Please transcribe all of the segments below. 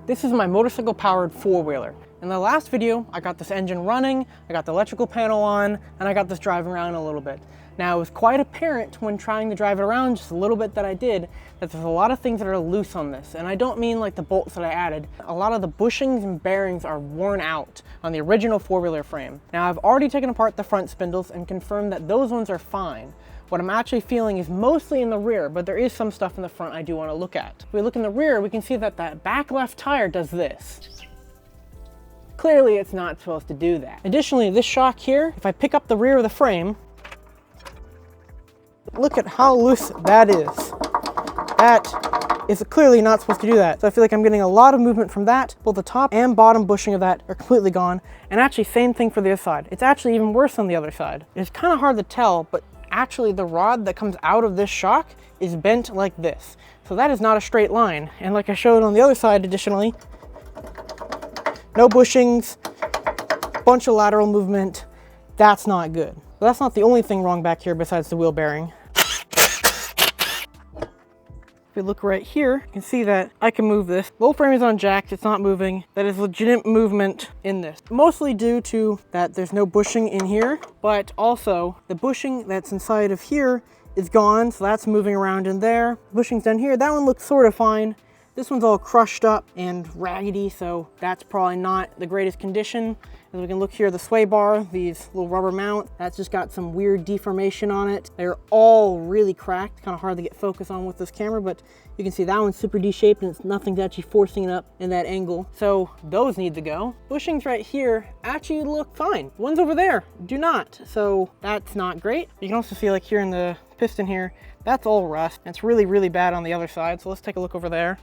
This is my motorcycle powered four-wheeler. In the last video, I got this engine running, I got the electrical panel on, and I got this driving around a little bit. Now, it was quite apparent when trying to drive it around just a little bit that I did, that there's a lot of things that are loose on this. And I don't mean like the bolts that I added. A lot of the bushings and bearings are worn out on the original four-wheeler frame. Now, I've already taken apart the front spindles and confirmed that those ones are fine. What I'm actually feeling is mostly in the rear, but there is some stuff in the front I do want to look at. If we look in the rear, we can see that that back left tire does this. Clearly, it's not supposed to do that. Additionally, this shock here, if I pick up the rear of the frame, look at how loose that is. That is clearly not supposed to do that. So I feel like I'm getting a lot of movement from that. Both the top and bottom bushing of that are completely gone. And actually, same thing for the other side. It's actually even worse on the other side. It's kind of hard to tell, but actually the rod that comes out of this shock is bent like this. So that is not a straight line. And like I showed on the other side, additionally, no bushings, bunch of lateral movement. That's not good. But that's not the only thing wrong back here besides the wheel bearing. If we look right here, you can see that I can move this. Low frame is on jacks, it's not moving. That is legitimate movement in this. Mostly due to that there's no bushing in here, but also the bushing that's inside of here is gone, so that's moving around in there. Bushing's down here, that one looks sort of fine. This one's all crushed up and raggedy, so that's probably not the greatest condition. As we can look here, the sway bar, these little rubber mount, that's just got some weird deformation on it. They're all really cracked, kind of hard to get focus on with this camera, but you can see that one's super D-shaped and it's nothing's actually forcing it up in that angle. So those need to go. Bushings right here actually look fine. Ones over there do not, so that's not great. You can also see like here in the piston here, that's all rust. It's really, really bad on the other side. So let's take a look over there.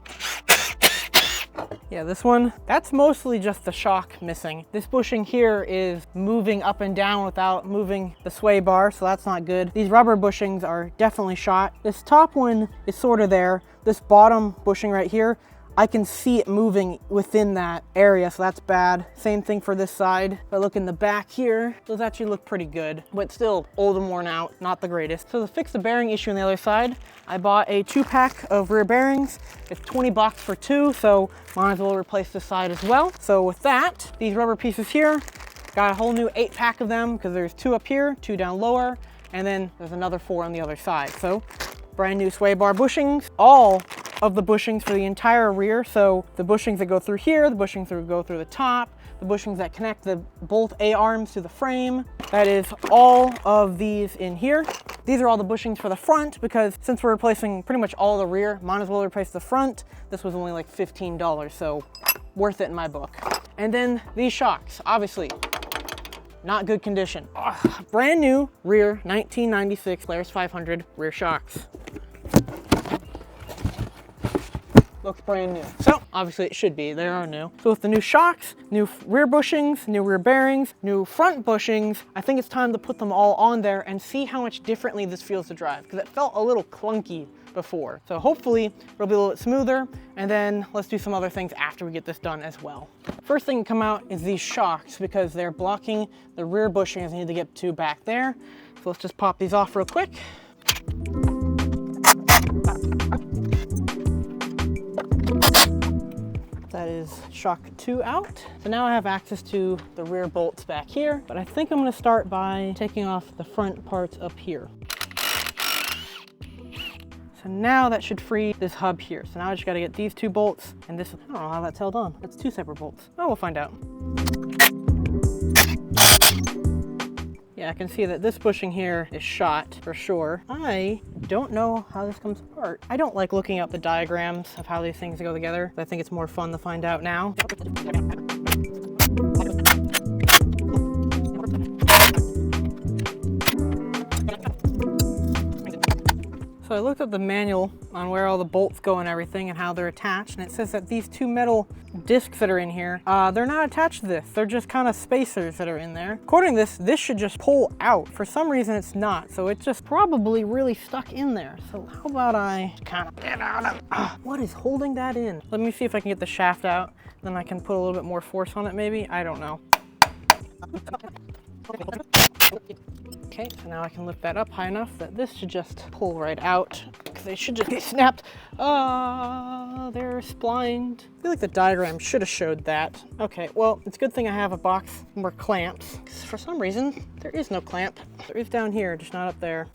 Yeah, this one, that's mostly just the shock missing. This bushing here is moving up and down without moving the sway bar, so that's not good. These rubber bushings are definitely shot. This top one is sort of there. This bottom bushing right here, I can see it moving within that area, so that's bad. Same thing for this side. If I look in the back here, those actually look pretty good, but still old and worn out, not the greatest. So to fix the bearing issue on the other side, I bought a 2-pack of rear bearings. It's 20 bucks for 2, so might as well replace this side as well. So with that, these rubber pieces here, got a whole new 8-pack of them because there's 2 up here, 2 down lower, and then there's another 4 on the other side. So brand new sway bar bushings, all of the bushings for the entire rear. So the bushings that go through here, the bushings that go through the top, the bushings that connect the both A-arms to the frame. That is all of these in here. These are all the bushings for the front because since we're replacing pretty much all the rear, might as well replace the front. This was only like $15, so worth it in my book. And then these shocks, obviously, not good condition. Brand new rear 1996 Polaris 500 rear shocks. Looks brand new. So obviously it should be, they are new. So with the new shocks, new rear bushings, new rear bearings, new front bushings, I think it's time to put them all on there and see how much differently this feels to drive, because it felt a little clunky before. So hopefully it'll be a little bit smoother, and then let's do some other things after we get this done as well. First thing to come out is these shocks because they're blocking the rear bushings I need to get to back there. So let's just pop these off real quick. That is shock 2 out. So now I have access to the rear bolts back here, but I think I'm gonna start by taking off the front parts up here. So now that should free this hub here. So now I just gotta get these 2 bolts and this, I don't know how that's held on. That's 2 separate bolts. Oh, we'll find out. Yeah, I can see that this bushing here is shot for sure. I don't know how this comes apart. I don't like looking up the diagrams of how these things go together. I think it's more fun to find out now. So I looked up the manual on where all the bolts go and everything and how they're attached, and it says that these 2 metal discs that are in here, they're not attached to this. They're just kind of spacers that are in there. According to this should just pull out. For some reason it's not, so it's just probably really stuck in there. So how about I kind of get out of, what is holding that in? Let me see if I can get the shaft out, then I can put a little bit more force on it maybe. I don't know. Okay, so now I can lift that up high enough that this should just pull right out, because they should just be snapped. They're splined. I feel like the diagram should have showed that. Okay, well, it's a good thing I have a box more clamps, because for some reason, there is no clamp. There is down here, just not up there.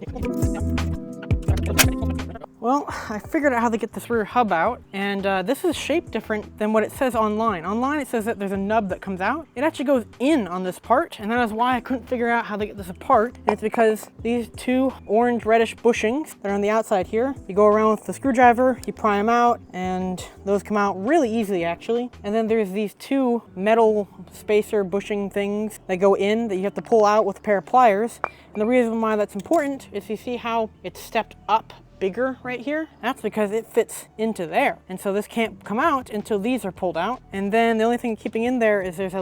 Well, I figured out how to get this rear hub out, and this is shaped different than what it says online. Online it says that there's a nub that comes out. It actually goes in on this part, and that is why I couldn't figure out how to get this apart. And it's because these two orange reddish bushings that are on the outside here, you go around with the screwdriver, you pry them out, and those come out really easily actually. And then there's these two metal spacer bushing things that go in that you have to pull out with a pair of pliers. And the reason why that's important is you see how it's stepped up bigger right here? That's because it fits into there. And so this can't come out until these are pulled out. And then the only thing keeping in there is there's a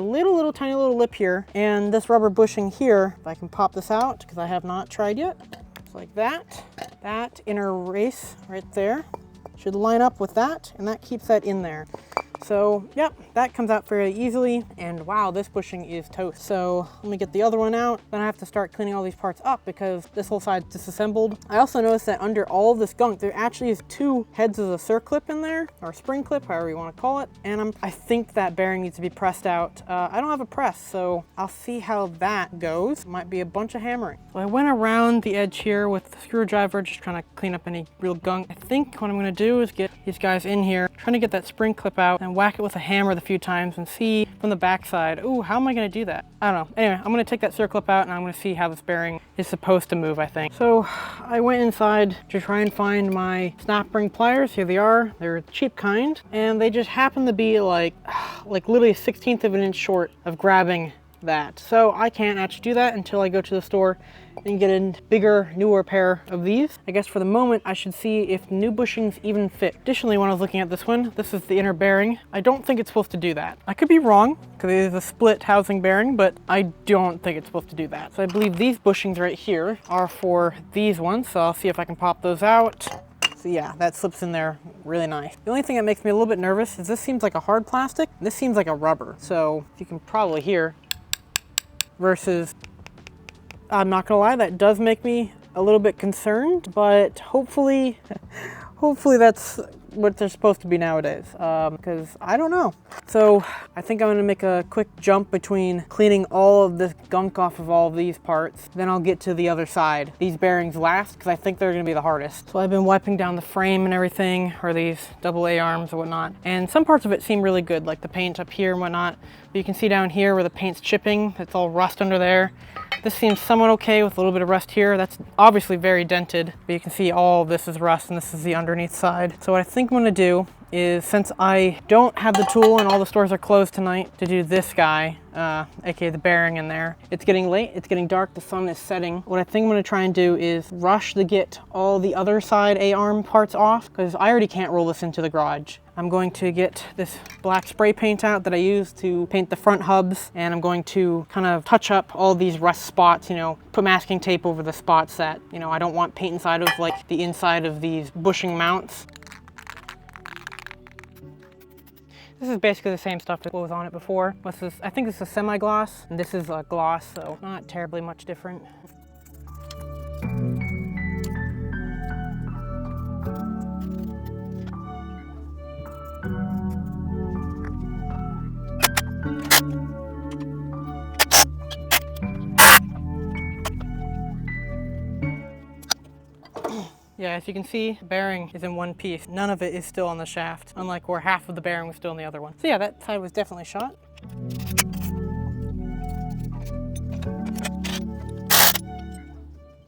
tiny little lip here, and this rubber bushing here, if I can pop this out, because I have not tried yet. It's like that. That inner race right there should line up with that, and that keeps that in there. So, yep, that comes out fairly easily, and wow, this bushing is toast. So, let me get the other one out, then I have to start cleaning all these parts up because this whole side's disassembled. I also noticed that under all of this gunk, there actually is two heads of the circlip in there, or spring clip, however you want to call it, and I think that bearing needs to be pressed out. I don't have a press, so I'll see how that goes. Might be a bunch of hammering. So I went around the edge here with the screwdriver, just trying to clean up any real gunk. I think what I'm going to do is get these guys in here, trying to get that spring clip out, and whack it with a hammer a few times and see from the backside. Ooh, how am I going to do that? I don't know. Anyway, I'm going to take that circlip out and I'm going to see how this bearing is supposed to move, I think. So I went inside to try and find my snap ring pliers. Here they are. They're the cheap kind, and they just happen to be like literally a 1/16 of an inch short of grabbing that. So I can't actually do that until I go to the store and get a bigger, newer pair of these. I guess for the moment, I should see if new bushings even fit. Additionally, when I was looking at this one, this is the inner bearing. I don't think it's supposed to do that. I could be wrong, because it is a split housing bearing, but I don't think it's supposed to do that. So I believe these bushings right here are for these ones, so I'll see if I can pop those out. So yeah, that slips in there really nice. The only thing that makes me a little bit nervous is this seems like a hard plastic, and this seems like a rubber. So you can probably hear, versus, I'm not gonna lie, that does make me a little bit concerned, but hopefully that's what they're supposed to be nowadays, because I don't know. So I think I'm gonna make a quick jump between cleaning all of this gunk off of all of these parts, then I'll get to the other side. These bearings last, because I think they're gonna be the hardest. So I've been wiping down the frame and everything, or these AA arms or whatnot, and some parts of it seem really good, like the paint up here and whatnot. But you can see down here where the paint's chipping, it's all rust under there. This seems somewhat okay with a little bit of rust here. That's obviously very dented, but you can see all of this is rust and this is the underneath side. So what I think I'm gonna do is, since I don't have the tool and all the stores are closed tonight to do this guy, aka the bearing in there, it's getting late, it's getting dark, the sun is setting. What I think I'm gonna try and do is rush to get all the other side A-arm parts off, because I already can't roll this into the garage. I'm going to get this black spray paint out that I use to paint the front hubs, and I'm going to kind of touch up all these rust spots, you know, put masking tape over the spots that, you know, I don't want paint inside of, like the inside of these bushing mounts. This is basically the same stuff that was on it before. This is, I think this is semi-gloss, and this is a gloss, so not terribly much different. Yeah, as you can see, the bearing is in one piece. None of it is still on the shaft, unlike where half of the bearing was still in the other one. So yeah, that side was definitely shot.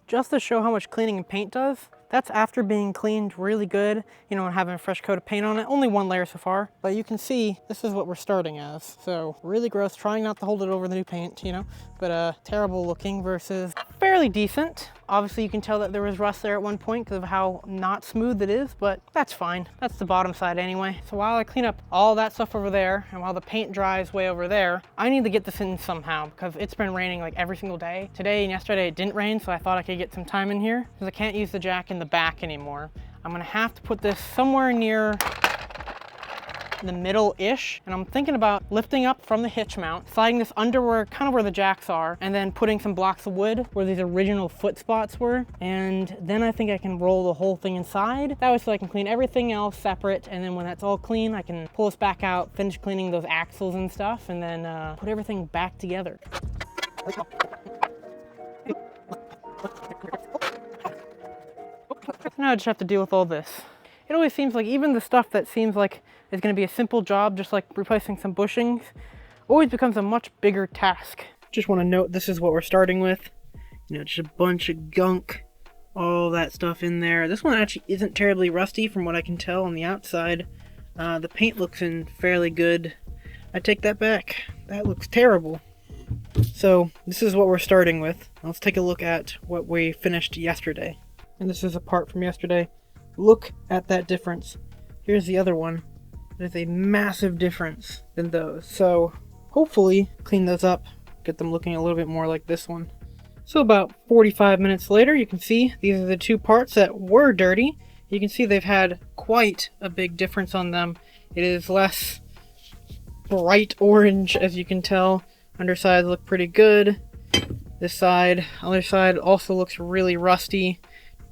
Just to show how much cleaning and paint does, that's after being cleaned really good, you know, and having a fresh coat of paint on it. Only one layer so far, but you can see this is what we're starting as. So really gross, trying not to hold it over the new paint, you know, but terrible looking versus fairly decent. Obviously you can tell that there was rust there at one point because of how not smooth it is, but that's fine. That's the bottom side anyway. So while I clean up all that stuff over there, and while the paint dries way over there, I need to get this in somehow because it's been raining like every single day. Today and yesterday it didn't rain, so I thought I could get some time in here because I can't use the jack in the back anymore. I'm gonna have to put this somewhere near in the middle-ish, and I'm thinking about lifting up from the hitch mount, sliding this under where, kind of where the jacks are, and then putting some blocks of wood where these original foot spots were, and then I think I can roll the whole thing inside. That way so I can clean everything else separate, and then when that's all clean, I can pull this back out, finish cleaning those axles and stuff, and then put everything back together. Now I just have to deal with all this. It always seems like even the stuff that seems like is going to be a simple job, just like replacing some bushings, always becomes a much bigger task. Just want to note this is what we're starting with. You know, just a bunch of gunk, all that stuff in there. This one actually isn't terribly rusty from what I can tell on the outside. The paint looks in fairly good. I take that back. That looks terrible. So this is what we're starting with. Let's take a look at what we finished yesterday. And this is a part from yesterday. Look at that difference. Here's the other one. There's a massive difference in those. So hopefully clean those up, get them looking a little bit more like this one. So about 45 minutes later, you can see these are the two parts that were dirty. You can see they've had quite a big difference on them. It is less bright orange, as you can tell. Undersides look pretty good. This side, other side also looks really rusty.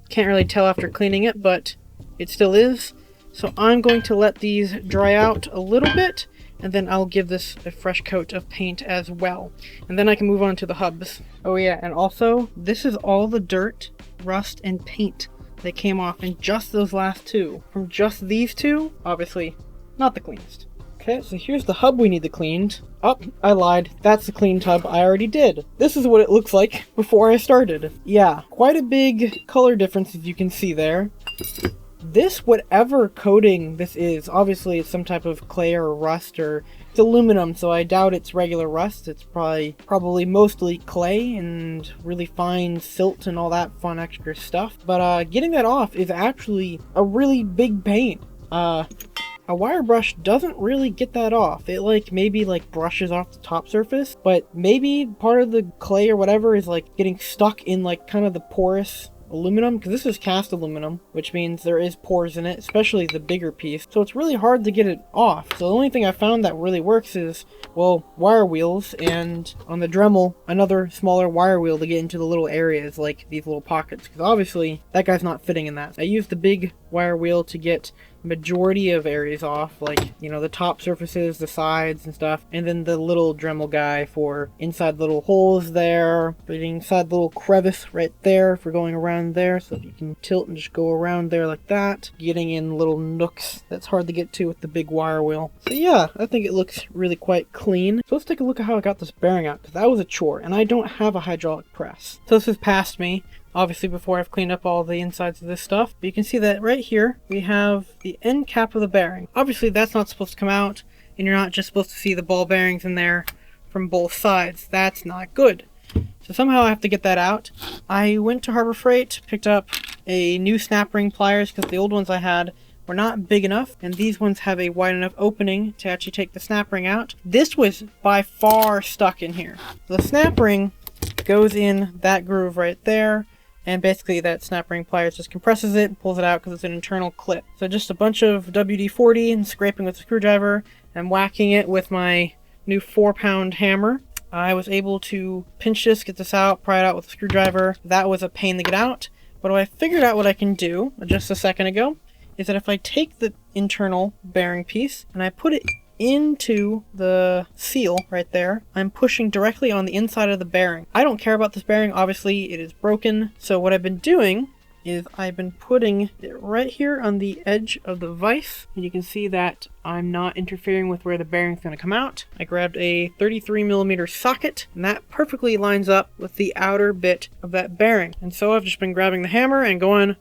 Can't really tell after cleaning it, but it still is. So I'm going to let these dry out a little bit, and then I'll give this a fresh coat of paint as well. And then I can move on to the hubs. Oh yeah, and also, this is all the dirt, rust, and paint that came off in just those last two. From just these two, obviously, not the cleanest. Okay, so here's the hub we need to clean. Oh, I lied. That's the clean hub I already did. This is what it looks like before I started. Yeah, quite a big color difference as you can see there. This, whatever coating this is, obviously it's some type of clay or rust, or it's aluminum, so I doubt it's regular rust. It's probably mostly clay and really fine silt and all that fun extra stuff. But getting that off is actually a really big pain. A wire brush doesn't really get that off. It maybe brushes off the top surface, but maybe part of the clay or whatever is getting stuck in kind of the porous aluminum, because this is cast aluminum, which means there is pores in it, especially the bigger piece. So it's really hard to get it off. So the only thing I found that really works is, well, wire wheels, and on the Dremel, another smaller wire wheel to get into the little areas, like these little pockets, because obviously that guy's not fitting in that. I used the big wire wheel to get majority of areas off, the top surfaces, the sides and stuff, and then the little Dremel guy for inside little holes there, getting inside the little crevice right there for going around there, so that you can tilt and just go around there like that, getting in little nooks that's hard to get to with the big wire wheel. So yeah, I think it looks really quite clean. So let's take a look at how I got this bearing out, because that was a chore, and I don't have a hydraulic press. So this is past me, obviously, before I've cleaned up all the insides of this stuff. But you can see that right here, we have the end cap of the bearing. Obviously, that's not supposed to come out, and you're not just supposed to see the ball bearings in there from both sides. That's not good. So somehow I have to get that out. I went to Harbor Freight, picked up a new snap ring pliers, because the old ones I had were not big enough, and these ones have a wide enough opening to actually take the snap ring out. This was by far stuck in here. The snap ring goes in that groove right there, and basically that snap ring pliers just compresses it and pulls it out because it's an internal clip. So just a bunch of WD-40 and scraping with a screwdriver and whacking it with my new 4-pound hammer. I was able to pinch this, get this out, pry it out with a screwdriver. That was a pain to get out, but I figured out what I can do just a second ago, is that if I take the internal bearing piece and I put it into the seal right there, I'm pushing directly on the inside of the bearing. I don't care about this bearing, obviously it is broken, so what I've been doing is I've been putting it right here on the edge of the vise, and you can see that I'm not interfering with where the bearing's going to come out. I grabbed a 33mm socket, and that perfectly lines up with the outer bit of that bearing. And so I've just been grabbing the hammer and going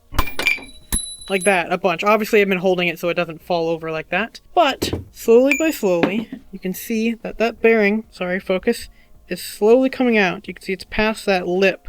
like that a bunch. Obviously I've been holding it so it doesn't fall over like that, but slowly by slowly you can see that that bearing, sorry, focus, is slowly coming out. You can see it's past that lip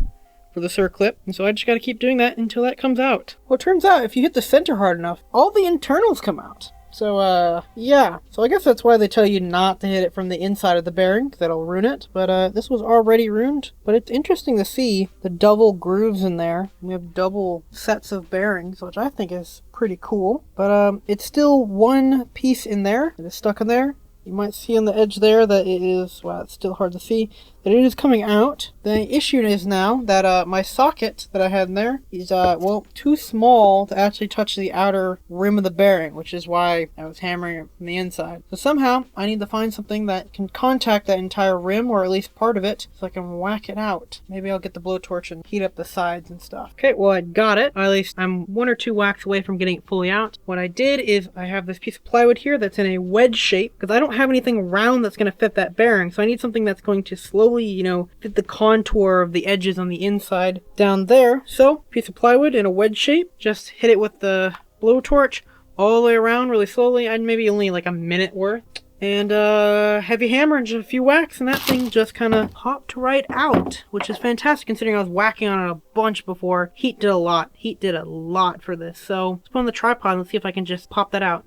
for the circlip, and so I just got to keep doing that until that comes out. Well, it turns out if you hit the center hard enough, all the internals come out. So, yeah. So I guess that's why they tell you not to hit it from the inside of the bearing, because that'll ruin it. But, this was already ruined. But it's interesting to see the double grooves in there. We have double sets of bearings, which I think is pretty cool. But, it's still one piece in there. It is stuck in there. You might see on the edge there that it is, well, it's still hard to see, that it is coming out. The issue is now that my socket that I had in there is, well, too small to actually touch the outer rim of the bearing, which is why I was hammering it from the inside. So somehow, I need to find something that can contact that entire rim, or at least part of it, so I can whack it out. Maybe I'll get the blowtorch and heat up the sides and stuff. Okay, well, I got it. At least I'm 1 or 2 whacks away from getting it fully out. What I did is I have this piece of plywood here that's in a wedge shape, because I don't have anything round that's going to fit that bearing, so I need something that's going to slowly, you know, fit the contour of the edges on the inside down there. So, piece of plywood in a wedge shape, just hit it with the blowtorch all the way around really slowly. I'd maybe only like a minute worth. And heavy hammer and just a few whacks, and that thing just kind of popped right out, which is fantastic considering I was whacking on it a bunch before. Heat did a lot. Heat did a lot for this. So, let's put on the tripod and see if I can just pop that out.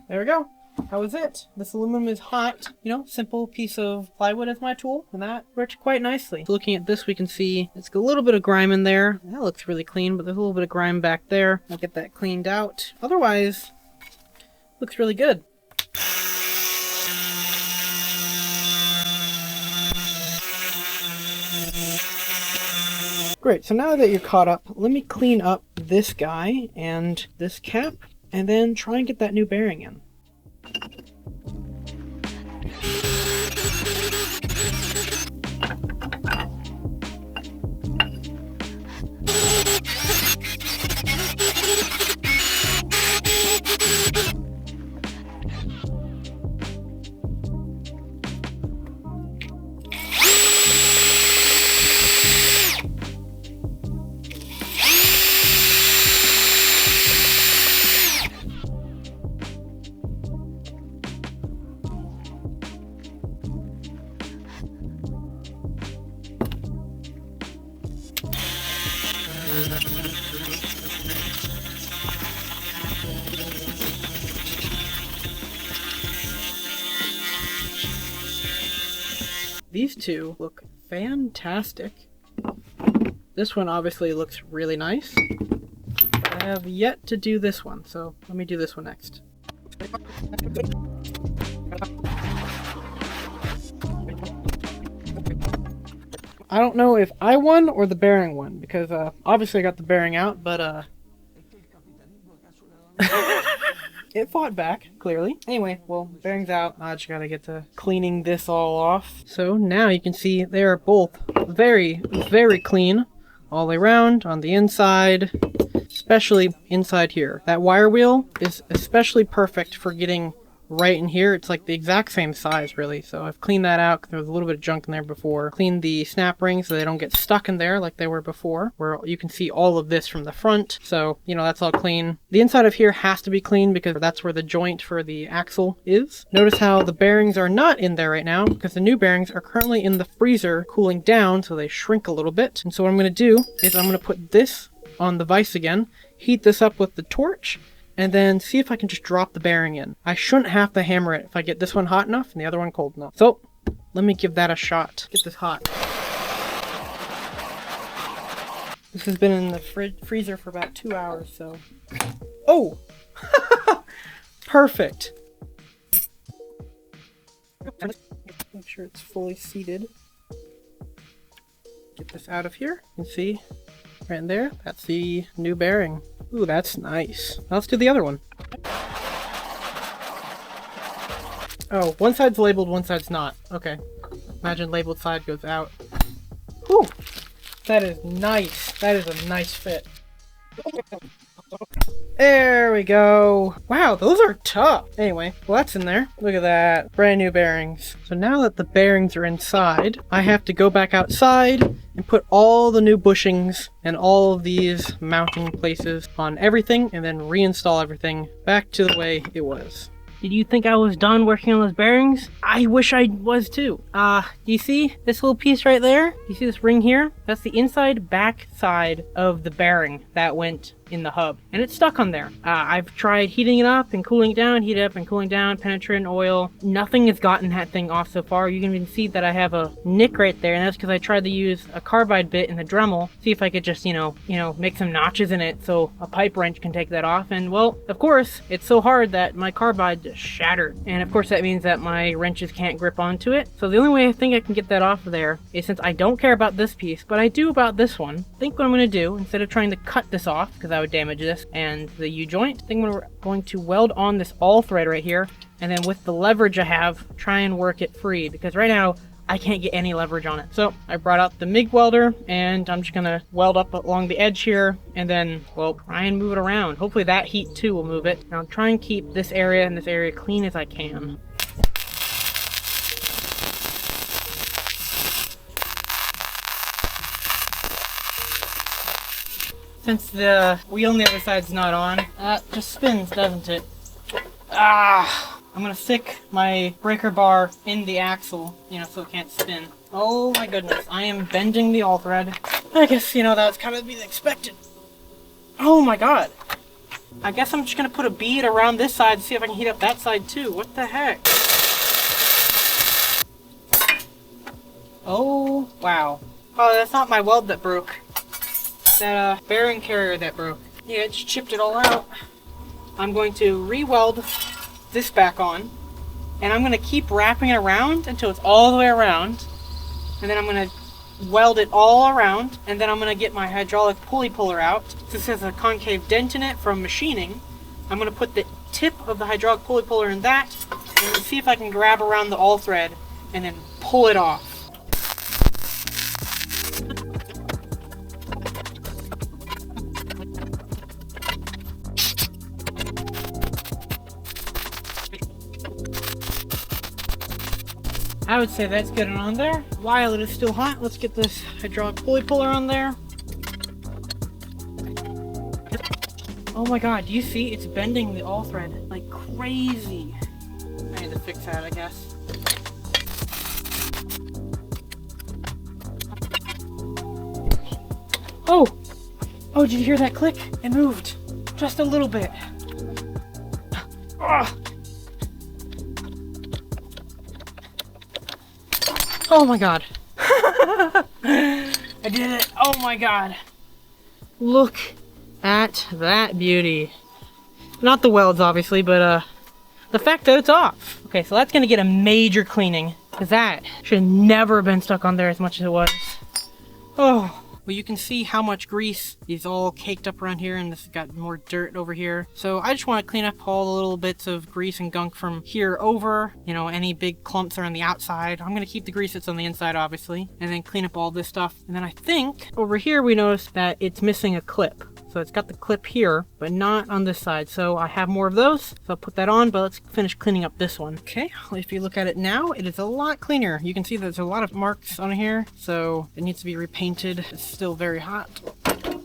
There we go. That was it. This aluminum is hot. You know, simple piece of plywood as my tool, and that worked quite nicely. So looking at this, we can see it's a little bit of grime in there. That looks really clean, but there's a little bit of grime back there. I'll get that cleaned out. Otherwise, looks really good. Great, so now that you're caught up, let me clean up this guy and this cap, and then try and get that new bearing in. These two look fantastic. This one obviously looks really nice. I have yet to do this one, so let me do this one next. I don't know if I won or the bearing won, because obviously I got the bearing out, but it fought back, clearly. Anyway, well, bearing's out. I just gotta get to cleaning this all off. So now you can see they are both very, very clean all the way around on the inside, especially inside here. That wire wheel is especially perfect for getting right in here. It's like the exact same size, really. So I've cleaned that out because there was a little bit of junk in there before. Cleaned the snap rings so they don't get stuck in there like they were before, where you can see all of this from the front. So, you know, that's all clean. The inside of here has to be clean because that's where the joint for the axle is. Notice how the bearings are not in there right now because the new bearings are currently in the freezer cooling down, so they shrink a little bit. And so what I'm going to do is I'm going to put this on the vise again, heat this up with the torch, and then see if I can just drop the bearing in. I shouldn't have to hammer it if I get this one hot enough and the other one cold enough. So, let me give that a shot. Get this hot. This has been in the freezer for about 2 hours, so... Oh! Perfect! Make sure it's fully seated. Get this out of here. You can see, right in there, that's the new bearing. Ooh, that's nice. Now let's do the other one. Oh, one side's labeled, one side's not. Okay. Imagine labeled side goes out. Whew! That is nice. That is a nice fit. There we go. Wow, those are tough. Anyway, well, that's in there. Look at that. Brand new bearings. So now that the bearings are inside, I have to go back outside and put all the new bushings and all of these mounting places on everything and then reinstall everything back to the way it was. Did you think I was done working on those bearings? I wish I was too. Do you see this little piece right there? You see this ring here? That's the inside back side of the bearing that went in the hub, and it's stuck on there. I've tried heating it up and cooling it down, heat it up and cooling down, penetrant oil. Nothing has gotten that thing off so far. You can even see that I have a nick right there, and that's because I tried to use a carbide bit in the Dremel, see if I could just, you know, make some notches in it so a pipe wrench can take that off. And well, of course, it's so hard that my carbide just shattered. And of course that means that my wrenches can't grip onto it. So the only way I think I can get that off of there is, since I don't care about this piece, but I do about this one, I think what I'm going to do, instead of trying to cut this off, because I would damage this and the U-joint, I think we're going to weld on this all thread right here, and then with the leverage I have, try and work it free, because right now I can't get any leverage on it. So I brought out the MIG welder, and I'm just gonna weld up along the edge here, and then, well, try and move it around. Hopefully that heat too will move it. Now try and keep this area and this area clean as I can. Since the wheel on the other side's not on, it just spins, doesn't it? I'm gonna stick my breaker bar in the axle, you know, so it can't spin. Oh my goodness, I am bending the all thread. I guess, you know, that's kind of to be expected. Oh my god. I guess I'm just gonna put a bead around this side to see if I can heat up that side too. What the heck? Oh, wow. Oh, that's not my weld that broke. That bearing carrier that broke. Yeah, it just chipped it all out. I'm going to re-weld this back on, and I'm going to keep wrapping it around until it's all the way around, and then I'm going to weld it all around, and then I'm going to get my hydraulic pulley puller out. Since this has a concave dent in it from machining, I'm going to put the tip of the hydraulic pulley puller in that, and see if I can grab around the all thread and then pull it off. I would say that's good on there. While it is still hot, let's get this hydraulic pulley puller on there. Oh my god, do you see? It's bending the all thread like crazy. I need to fix that, I guess. Oh! Oh, did you hear that click? It moved. Just a little bit. Ugh. Oh my god. I did it. Oh my god. Look at that beauty. Not the welds, obviously, but the fact that it's off. Okay, so that's gonna get a major cleaning, because that should have never been stuck on there as much as it was. Oh. Well, you can see how much grease is all caked up around here, and this has got more dirt over here. So I just want to clean up all the little bits of grease and gunk from here over. You know, any big clumps are on the outside. I'm going to keep the grease that's on the inside, obviously, and then clean up all this stuff. And then I think over here we noticed that it's missing a clip. So it's got the clip here, but not on this side. So I have more of those, so I'll put that on, but let's finish cleaning up this one. Okay, if you look at it now, it is a lot cleaner. You can see there's a lot of marks on here, so it needs to be repainted. It's still very hot.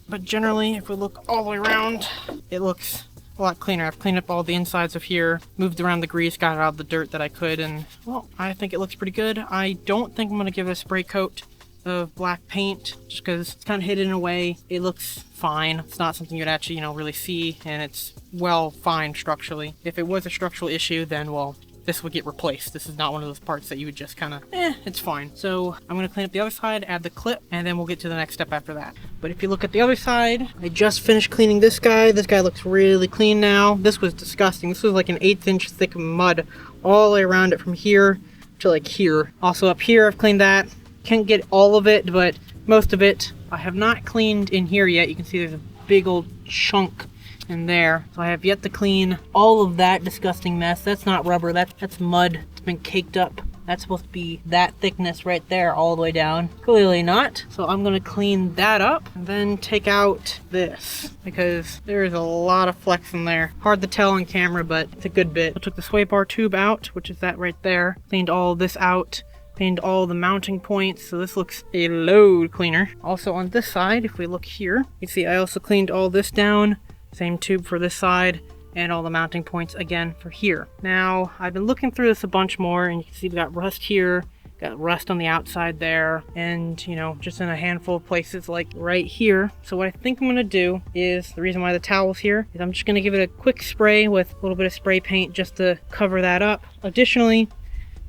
But generally, if we look all the way around, it looks a lot cleaner. I've cleaned up all the insides of here, moved around the grease, got out the dirt that I could, and well, I think it looks pretty good. I don't think I'm gonna give it a spray coat of black paint, just because it's kind of hidden away. It looks fine. It's not something you'd actually, you know, really see, and it's well fine structurally. If it was a structural issue, then, well, this would get replaced. This is not one of those parts that you would just kind of, it's fine. So I'm going to clean up the other side, add the clip, and then we'll get to the next step after that. But if you look at the other side, I just finished cleaning this guy. This guy looks really clean now. This was disgusting. This was like an 1/8 inch thick mud all the way around it from here to like here. Also up here, I've cleaned that. Can't get all of it, but most of it. I have not cleaned in here yet. You can see there's a big old chunk in there. So I have yet to clean all of that disgusting mess. That's not rubber, that's mud. It's been caked up. That's supposed to be that thickness right there all the way down. Clearly not. So I'm gonna clean that up and then take out this, because there is a lot of flecks in there. Hard to tell on camera, but it's a good bit. I took the sway bar tube out, which is that right there. Cleaned all this out. Cleaned all the mounting points, so this looks a load cleaner. Also on this side, if we look here, you see I also cleaned all this down. Same tube for this side. and all the mounting points again for here. Now, I've been looking through this a bunch more, and you can see we've got rust here, got rust on the outside there, and you know, just in a handful of places like right here. So what I think I'm gonna do is, the reason why the towel's here is I'm just gonna give it a quick spray with a little bit of spray paint just to cover that up. Additionally,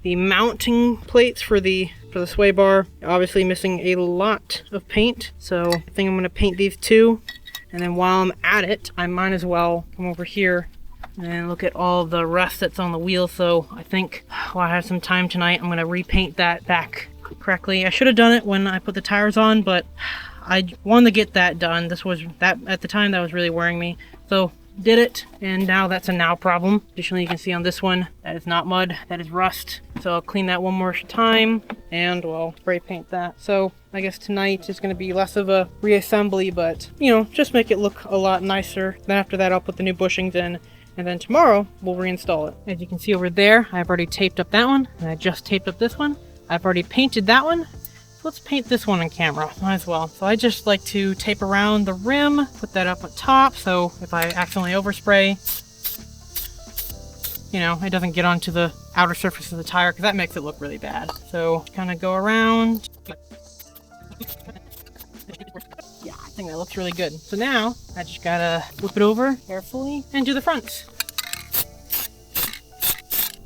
the mounting plates for the sway bar, obviously missing a lot of paint. So I think I'm gonna paint these too. And then while I'm at it, I might as well come over here and look at all the rust that's on the wheel. So I think while I have some time tonight, I'm gonna repaint that back correctly. I should have done it when I put the tires on, but I wanted to get that done. At the time that was really worrying me. So did it, and now that's a now problem. Additionally, you can see on this one, that is not mud, that is rust. So I'll clean that one more time, and well, spray paint that. So I guess tonight is gonna be less of a reassembly, but you know, just make it look a lot nicer. Then after that, I'll put the new bushings in, and then tomorrow we'll reinstall it. As you can see over there, I've already taped up that one, and I just taped up this one. I've already painted that one. Let's paint this one on camera, might as well. So I just like to tape around the rim, put that up at top, so if I accidentally overspray, you know, it doesn't get onto the outer surface of the tire, because that makes it look really bad. So kind of go around. Yeah, I think that looks really good. So now I just gotta flip it over carefully and do the fronts.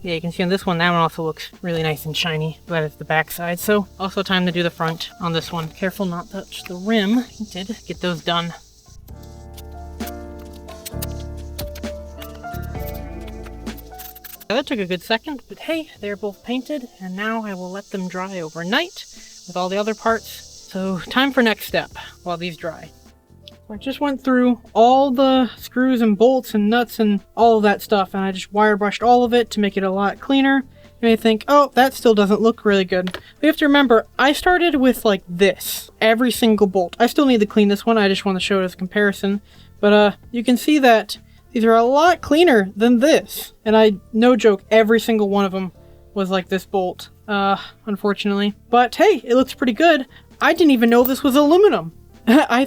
Yeah, you can see on this one, that one also looks really nice and shiny. That is the back side. So also time to do the front on this one. Careful not to touch the rim. Painted. Get those done. That took a good second, but hey, they're both painted, and now I will let them dry overnight with all the other parts. So time for next step while these dry. I just went through all the screws and bolts and nuts and all of that stuff, and I just wire brushed all of it to make it a lot cleaner. You may think, oh, that still doesn't look really good. But you have to remember, I started with like this, every single bolt. I still need to clean this one, I just want to show it as a comparison. But you can see that these are a lot cleaner than this. And no joke, every single one of them was like this bolt, unfortunately. But hey, it looks pretty good. I didn't even know this was aluminum. I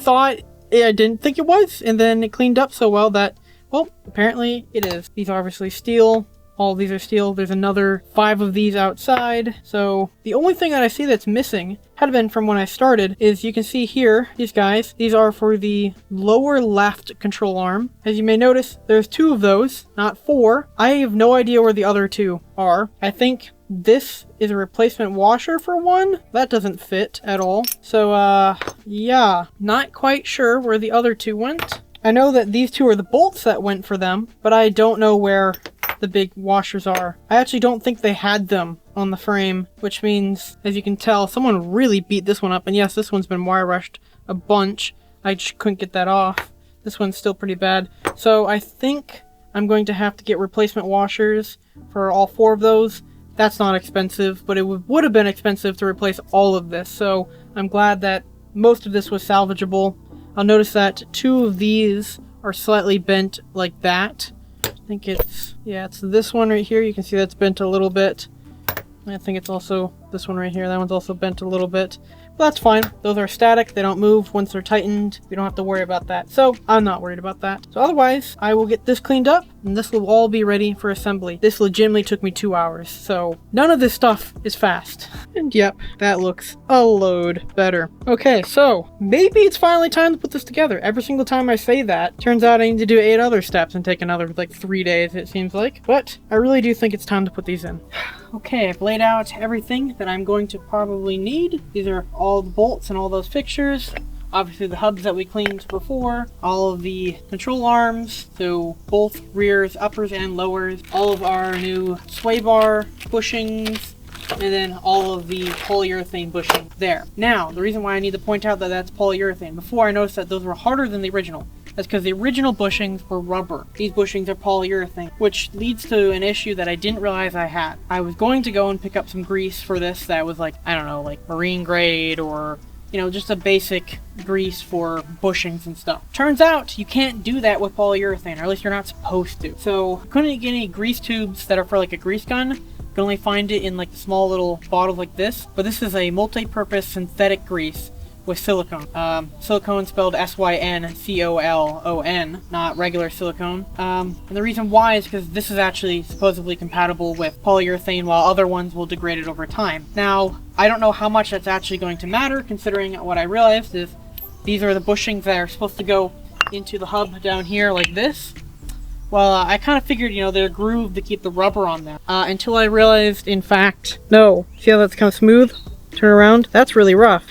didn't think it was, and then it cleaned up so well that, well, apparently it is. These are obviously steel. All of these are steel. There's another 5 of these outside. So the only thing that I see that's missing, had been from when I started, is you can see here, these guys, these are for the lower left control arm. As you may notice, there's 2 of those, not 4. I have no idea where the other 2 are. I think this is a replacement washer for one. That doesn't fit at all. So, yeah, not quite sure where the other 2 went. I know that these 2 are the bolts that went for them, but I don't know where the big washers are. I actually don't think they had them on the frame, which means, as you can tell, someone really beat this one up. And yes, this one's been wire brushed a bunch. I just couldn't get that off. This one's still pretty bad. So I think I'm going to have to get replacement washers for all 4 of those. That's not expensive, but it would have been expensive to replace all of this. So I'm glad that most of this was salvageable. I'll notice that 2 of these are slightly bent like that. I think it's this one right here. You can see that's bent a little bit. I think it's also this one right here. That one's also bent a little bit. But that's fine. Those are static. They don't move once they're tightened. We don't have to worry about that. So I'm not worried about that. So otherwise, I will get this cleaned up, and this will all be ready for assembly. This legitimately took me 2 hours. So none of this stuff is fast. And yep, that looks a load better. Okay, so maybe it's finally time to put this together. Every single time I say that, turns out I need to do 8 other steps and take another like 3 days, it seems like. But I really do think it's time to put these in. Okay, I've laid out everything that I'm going to probably need. These are all the bolts and all those fixtures. Obviously the hubs that we cleaned before, all of the control arms, so both rears, uppers and lowers, all of our new sway bar bushings, and then all of the polyurethane bushing there. Now, the reason why I need to point out that that's polyurethane, before I noticed that those were harder than the original. That's because the original bushings were rubber. These bushings are polyurethane, which leads to an issue that I didn't realize I had. I was going to go and pick up some grease for this that was like, I don't know, like marine grade or, you know, just a basic grease for bushings and stuff. Turns out you can't do that with polyurethane, or at least you're not supposed to. So I couldn't get any grease tubes that are for like a grease gun. You can only find it in like small little bottles like this. But this is a multi-purpose synthetic grease, with silicone. Silicone spelled SYNCOLON, not regular silicone. And the reason why is because this is actually supposedly compatible with polyurethane, while other ones will degrade it over time. Now, I don't know how much that's actually going to matter, considering what I realized is these are the bushings that are supposed to go into the hub down here like this. Well, I kind of figured, you know, they're grooved to keep the rubber on there. Until I realized, in fact, no. See how that's kind of smooth? Turn around. That's really rough.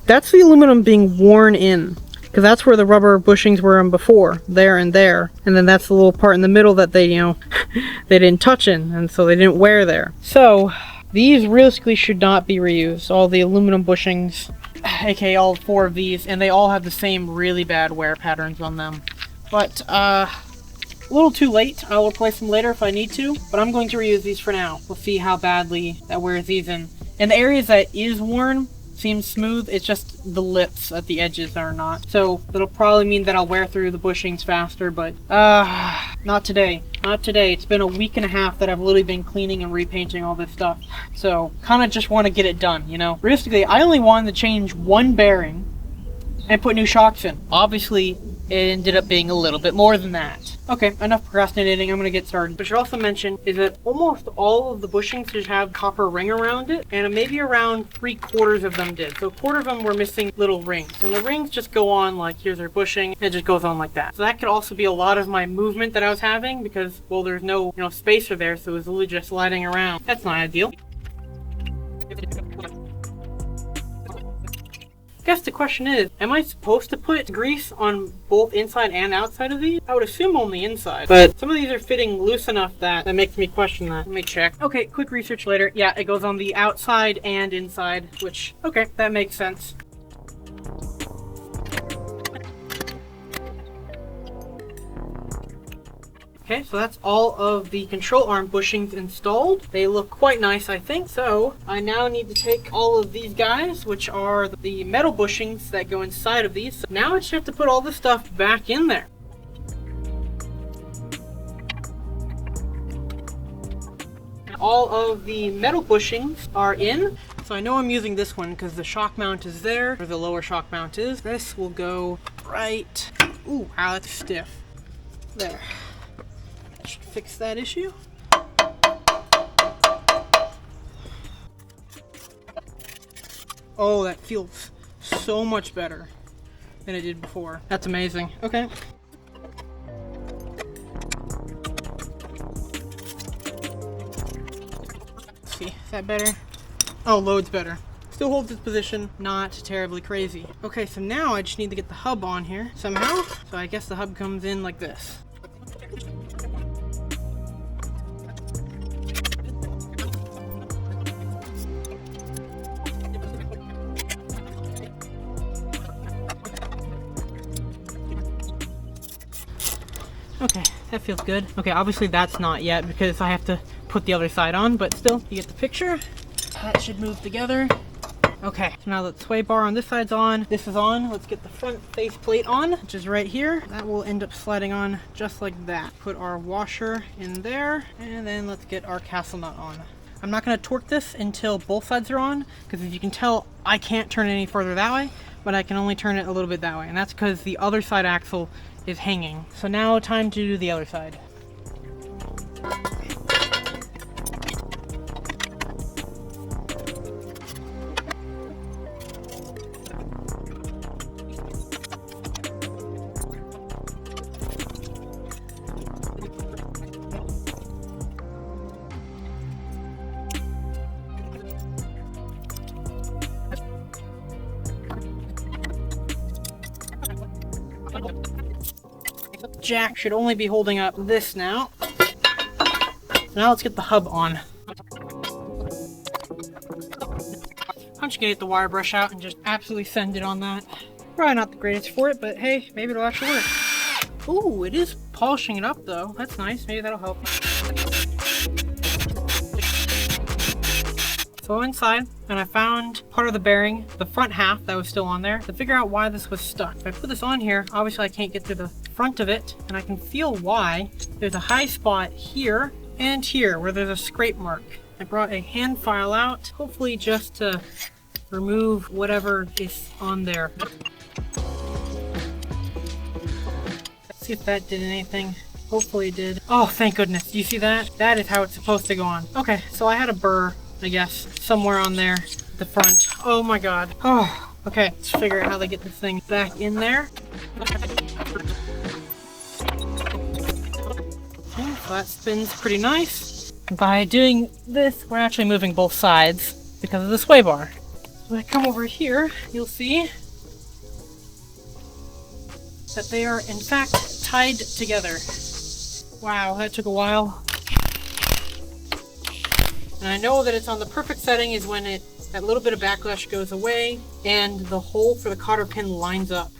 That's the aluminum being worn in. Because that's where the rubber bushings were in before. There and there. And then that's the little part in the middle that they, you know, they didn't touch in. And so they didn't wear there. So, these realistically should not be reused. All the aluminum bushings, aka all 4 of these. And they all have the same really bad wear patterns on them. But, a little too late. I'll replace them later if I need to, but I'm going to reuse these for now. We'll see how badly that wears these in. And the areas that is worn seems smooth, it's just the lips at the edges are not. So that'll probably mean that I'll wear through the bushings faster, but not today. Not today. It's been a week and a half that I've literally been cleaning and repainting all this stuff. So kind of just want to get it done, you know? Realistically, I only wanted to change one bearing and put new shocks in. Obviously, it ended up being a little bit more than that. Okay, enough procrastinating, I'm gonna get started. But I should also mention is that almost all of the bushings should have copper ring around it, and maybe around 3/4 of them did. So 1/4 of them were missing little rings, and the rings just go on like, here's our bushing, and it just goes on like that. So that could also be a lot of my movement that I was having, because, well, there's no, you know, spacer there, so it was literally just sliding around. That's not ideal. I guess the question is, am I supposed to put grease on both inside and outside of these? I would assume only inside, but some of these are fitting loose enough that makes me question that. Let me check. Okay, quick research later. Yeah, it goes on the outside and inside, which, okay, that makes sense. Okay, so that's all of the control arm bushings installed. They look quite nice, I think. So I now need to take all of these guys, which are the metal bushings that go inside of these. So now I just have to put all this stuff back in there. All of the metal bushings are in. So I know I'm using this one because the shock mount is there, or the lower shock mount is. This will go right. Ooh, wow, that's stiff. There. Should fix that issue. Oh, that feels so much better than it did before. That's amazing. Okay. Let's see, is that better? Oh, loads better. Still holds its position, not terribly crazy. Okay, so now I just need to get the hub on here somehow. So I guess the hub comes in like this. Okay, that feels good. Okay, obviously that's not yet because I have to put the other side on, but still, you get the picture. That should move together. Okay, so now the sway bar on this side's on. This is on. Let's get the front face plate on, which is right here. That will end up sliding on just like that. Put our washer in there, and then let's get our castle nut on. I'm not going to torque this until both sides are on, because as you can tell, I can't turn it any further that way, but I can only turn it a little bit that way, and that's because the other side axle is hanging. So now time to do the other side. Jack should only be holding up this now. Now let's get the hub on. I'm just gonna get the wire brush out and just absolutely send it on that. Probably not the greatest for it, but hey, maybe it'll actually work. Ooh, it is polishing it up though. That's nice, maybe that'll help. So inside, and I found part of the bearing, the front half that was still on there, to figure out why this was stuck. If I put this on here, obviously I can't get to the front of it, and I can feel why. There's a high spot here and here where there's a scrape mark. I brought a hand file out, hopefully just to remove whatever is on there. Let's see if that did anything. Hopefully it did. Oh, thank goodness. Do you see that? That is how it's supposed to go on. Okay, so I had a burr, I guess, somewhere on there at the front. Oh my god. Oh, okay. Let's figure out how to get this thing back in there. Okay, so that spins pretty nice. By doing this, we're actually moving both sides because of the sway bar. So I come over here, you'll see that they are in fact tied together. Wow, that took a while. And I know that it's on the perfect setting is when that little bit of backlash goes away and the hole for the cotter pin lines up.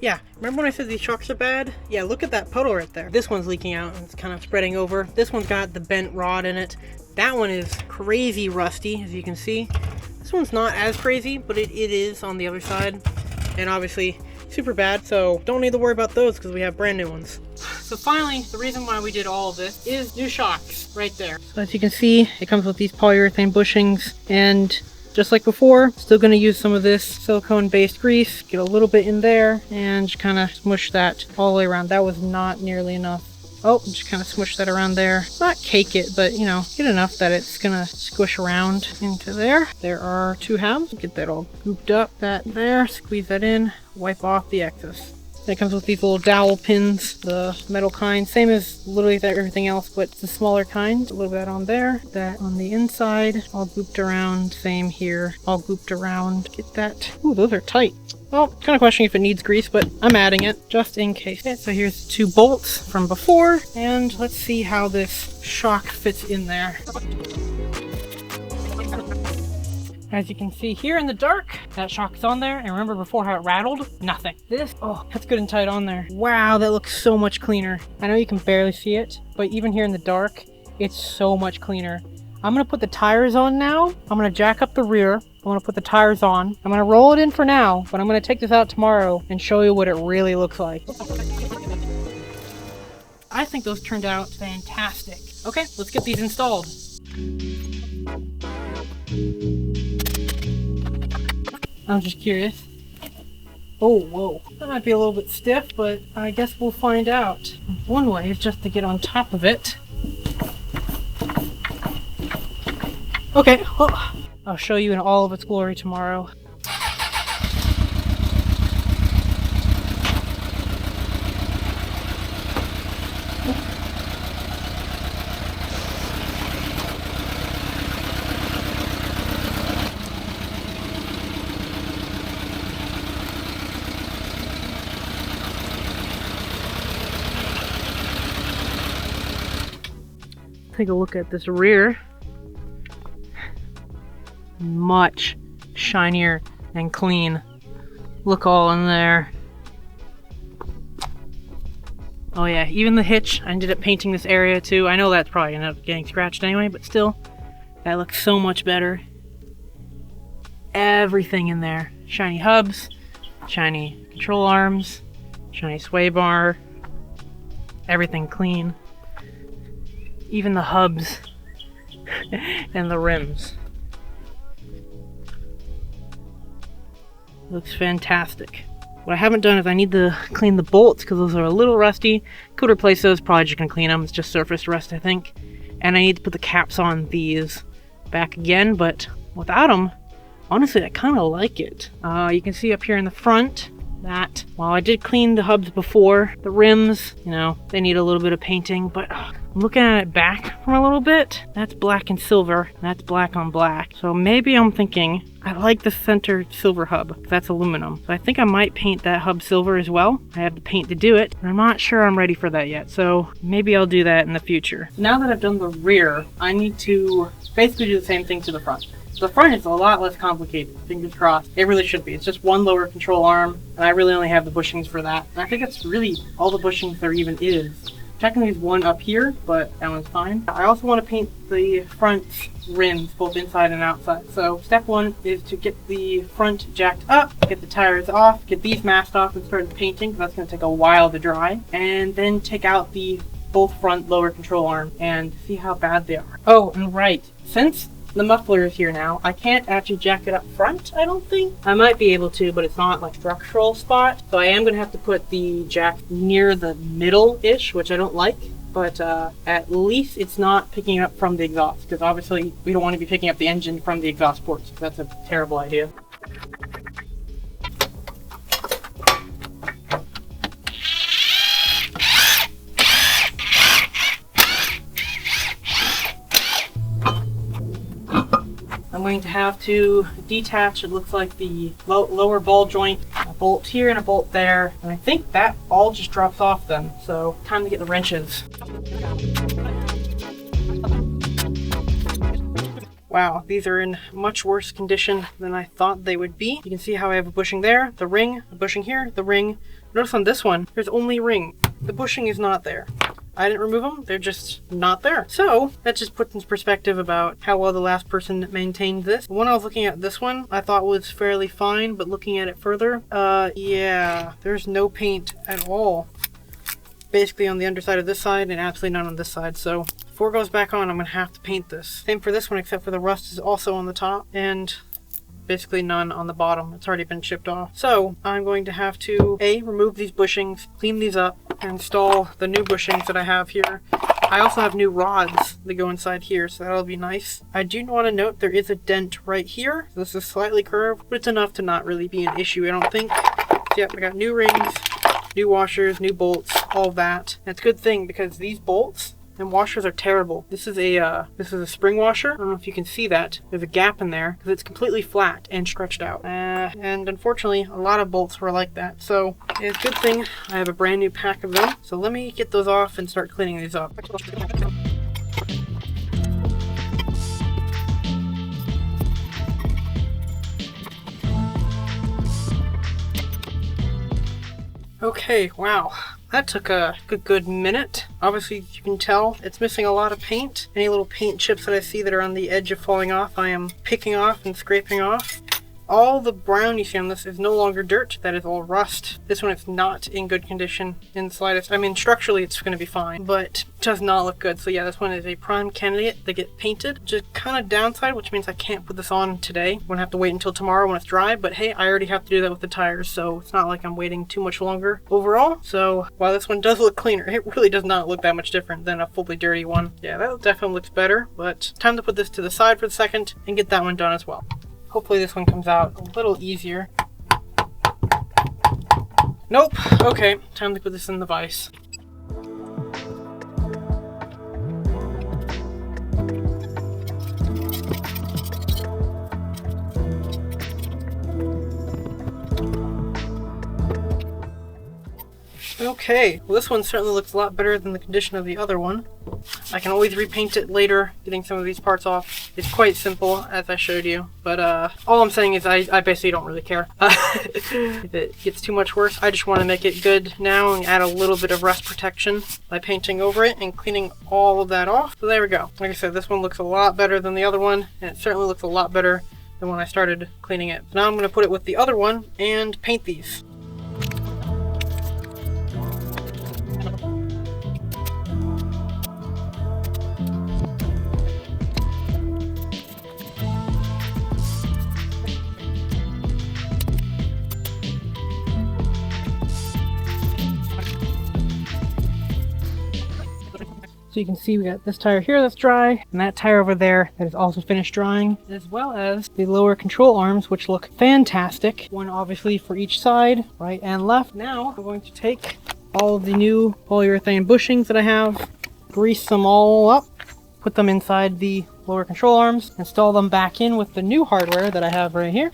Yeah, remember when I said these shocks are bad? Yeah, look at that puddle right there. This one's leaking out and it's kind of spreading over. This one's got the bent rod in it. That one is crazy rusty, as you can see. This one's not as crazy, but it is on the other side. And obviously, super bad, so don't need to worry about those because we have brand new ones. So finally, the reason why we did all of this is new shocks right there. So as you can see, it comes with these polyurethane bushings, and just like before, still going to use some of this silicone-based grease, get a little bit in there, and just kind of smush that all the way around. That was not nearly enough. Oh, just kind of smush that around there. Not cake it, but you know, get enough that it's gonna squish around into there. There are 2 halves. Get that all gooped up. That there, squeeze that in, wipe off the excess. It comes with these little dowel pins, the metal kind, same as literally everything else, but it's the smaller kind. A little bit on there, that on the inside, all gooped around, same here, all gooped around. Get that. Ooh, those are tight. Well, kind of questioning if it needs grease, but I'm adding it just in case. Okay, so here's 2 bolts from before, and let's see how this shock fits in there. As you can see here in the dark, that shock is on there, and remember before how it rattled? Nothing. This, oh, that's good and tight on there. Wow, that looks so much cleaner. I know you can barely see it, but even here in the dark, it's so much cleaner. I'm gonna put the tires on now. I'm gonna jack up the rear. I'm gonna put the tires on. I'm gonna roll it in for now, but I'm gonna take this out tomorrow and show you what it really looks like. I think those turned out fantastic. Okay, let's get these installed. I'm just curious. Oh, whoa. That might be a little bit stiff, but I guess we'll find out. One way is just to get on top of it. Okay, well, I'll show you in all of its glory tomorrow. Take a look at this rear. Much shinier and clean. Look all in there. Oh yeah, even the hitch, I ended up painting this area too. I know that's probably ended up getting scratched anyway, but still, that looks so much better. Everything in there. Shiny hubs, shiny control arms, shiny sway bar, everything clean. Even the hubs and the rims. Looks fantastic. What I haven't done is I need to clean the bolts because those are a little rusty. Could replace those, probably just gonna clean them. It's just surface rust, I think. And I need to put the caps on these back again, but without them, honestly, I kind of like it. You can see up here in the front that while I did clean the hubs before, the rims, you know, they need a little bit of painting, but I'm looking at it back from a little bit. That's black and silver, and that's black on black. So maybe I'm thinking, I like the center silver hub. That's aluminum. So I think I might paint that hub silver as well. I have the paint to do it, but I'm not sure I'm ready for that yet. So maybe I'll do that in the future. Now that I've done the rear, I need to basically do the same thing to the front. The front is a lot less complicated, fingers crossed. It really should be. It's just one lower control arm, and I really only have the bushings for that. And I think that's really all the bushings there even is. Technically there's one up here, but that one's fine. I also want to paint the front rims, both inside and outside. So step one is to get the front jacked up, get the tires off, get these masked off and start painting, because that's going to take a while to dry. And then take out the both front lower control arm and see how bad they are. Oh, and right, since The muffler is here now. I can't actually jack it up front, I don't think. I might be able to, but it's not like structural spot. So I am gonna have to put the jack near the middle-ish, which I don't like. But at least it's not picking up from the exhaust, because obviously we don't want to be picking up the engine from the exhaust ports. That's a terrible idea. I'm going to have to detach, it looks like the lower ball joint, a bolt here and a bolt there, and I think that all just drops off then, so time to get the wrenches. Wow, these are in much worse condition than I thought they would be. You can see how I have a bushing there, the ring, a bushing here, the ring. Notice on this one, there's only ring. The bushing is not there. I didn't remove them, they're just not there. So that just puts into perspective about how well the last person maintained this. When I was looking at this one, I thought was fairly fine, but looking at it further, yeah, there's no paint at all. Basically on the underside of this side and absolutely none on this side. So before it goes back on, I'm gonna have to paint this. Same for this one, except for the rust is also on the top and basically none on the bottom. It's already been chipped off. So I'm going to have to remove these bushings, clean these up, and install the new bushings that I have here. I also have new rods that go inside here, so that'll be nice. I do want to note there is a dent right here. This is slightly curved, but it's enough to not really be an issue, I don't think. So yep, I got new rings, new washers, new bolts, all of that. And it's a good thing because these bolts and washers are terrible. This is a spring washer. I don't know if you can see that. There's a gap in there because it's completely flat and stretched out. And unfortunately, a lot of bolts were like that. So it's a good thing I have a brand new pack of them. So let me get those off and start cleaning these up. Okay, wow. That took a good minute. Obviously, as you can tell, it's missing a lot of paint. Any little paint chips that I see that are on the edge of falling off, I am picking off and scraping off. All the brown you see on this is no longer dirt. That is all rust. This one is not in good condition in the slightest. I mean, structurally it's going to be fine, but it does not look good. So yeah, this one is a prime candidate to get painted. Just kind of downside, which means I can't put this on today. I'm going to have to wait until tomorrow when it's dry, but hey, I already have to do that with the tires, so it's not like I'm waiting too much longer overall. So while this one does look cleaner, it really does not look that much different than a fully dirty one. Yeah, that definitely looks better, but time to put this to the side for a second and get that one done as well. Hopefully this one comes out a little easier. Nope. Okay, time to put this in the vise. Okay, well this one certainly looks a lot better than the condition of the other one. I can always repaint it later, getting some of these parts off. It's quite simple, as I showed you, but all I'm saying is I basically don't really care. If it gets too much worse, I just want to make it good now and add a little bit of rust protection by painting over it and cleaning all of that off. So there we go. Like I said, this one looks a lot better than the other one, and it certainly looks a lot better than when I started cleaning it. So now I'm going to put it with the other one and paint these. So you can see we got this tire here that's dry, and that tire over there that is also finished drying, as well as the lower control arms, which look fantastic. One obviously for each side, right and left. Now I'm going to take all of the new polyurethane bushings that I have, grease them all up, put them inside the lower control arms, install them back in with the new hardware that I have right here.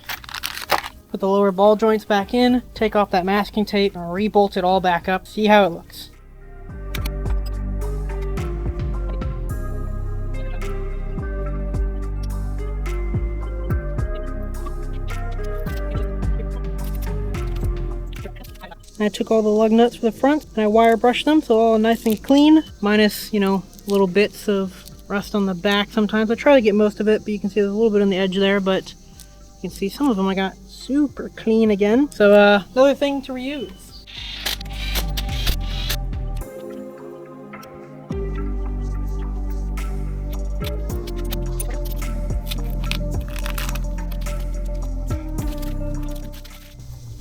Put the lower ball joints back in, take off that masking tape, and re-bolt it all back up. See how it looks. I took all the lug nuts for the front and I wire brushed them so all nice and clean, minus, you know, little bits of rust on the back sometimes. I try to get most of it, but you can see there's a little bit on the edge there, but you can see some of them I got super clean again. So another thing to reuse.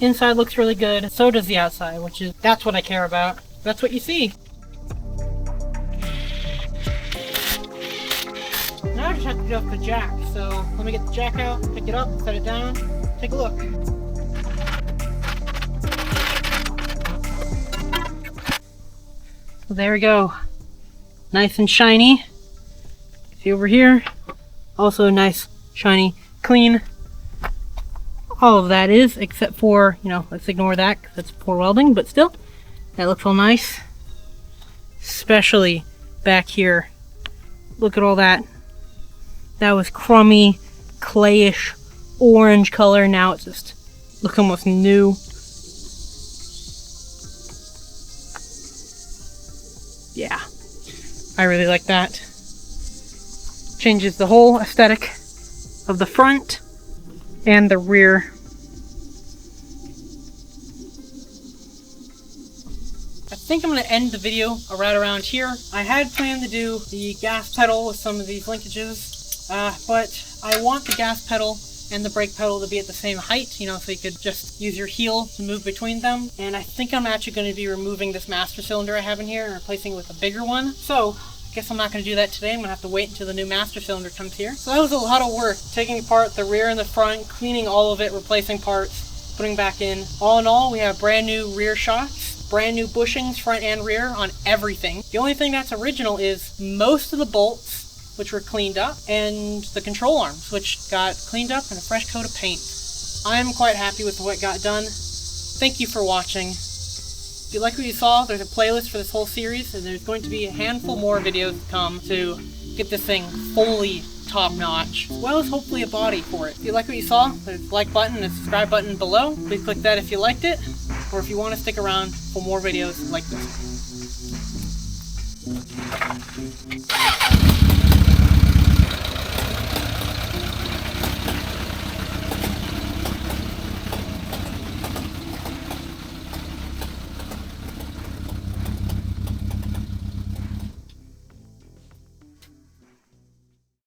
Inside looks really good. So does the outside, that's what I care about. That's what you see. Now I just have to adjust the jack. So let me get the jack out, pick it up, set it down, take a look. So there we go. Nice and shiny. See over here? Also nice, shiny, clean. All of that is, except for, let's ignore that because that's poor welding, but still, that looks all nice. Especially back here. Look at all that. That was crummy, clayish, orange color. Now it's just look almost new. Yeah, I really like that. Changes the whole aesthetic of the front and the rear. I think I'm going to end the video right around here. I had planned to do the gas pedal with some of these linkages, but I want the gas pedal and the brake pedal to be at the same height, so you could just use your heel to move between them. And I think I'm actually going to be removing this master cylinder I have in here and replacing it with a bigger one. So I guess I'm not going to do that today. I'm going to have to wait until the new master cylinder comes here. So that was a lot of work, taking apart the rear and the front, cleaning all of it, replacing parts, putting back in. All in all, we have brand new rear shocks, brand new bushings, front and rear, on everything. The only thing that's original is most of the bolts, which were cleaned up, and the control arms, which got cleaned up and a fresh coat of paint. I'm quite happy with what got done. Thank you for watching. If you like what you saw, there's a playlist for this whole series, and there's going to be a handful more videos to come to get this thing fully top-notch, as well as hopefully a body for it. If you like what you saw, there's a like button and a subscribe button below. Please click that if you liked it, or if you want to stick around for more videos like this.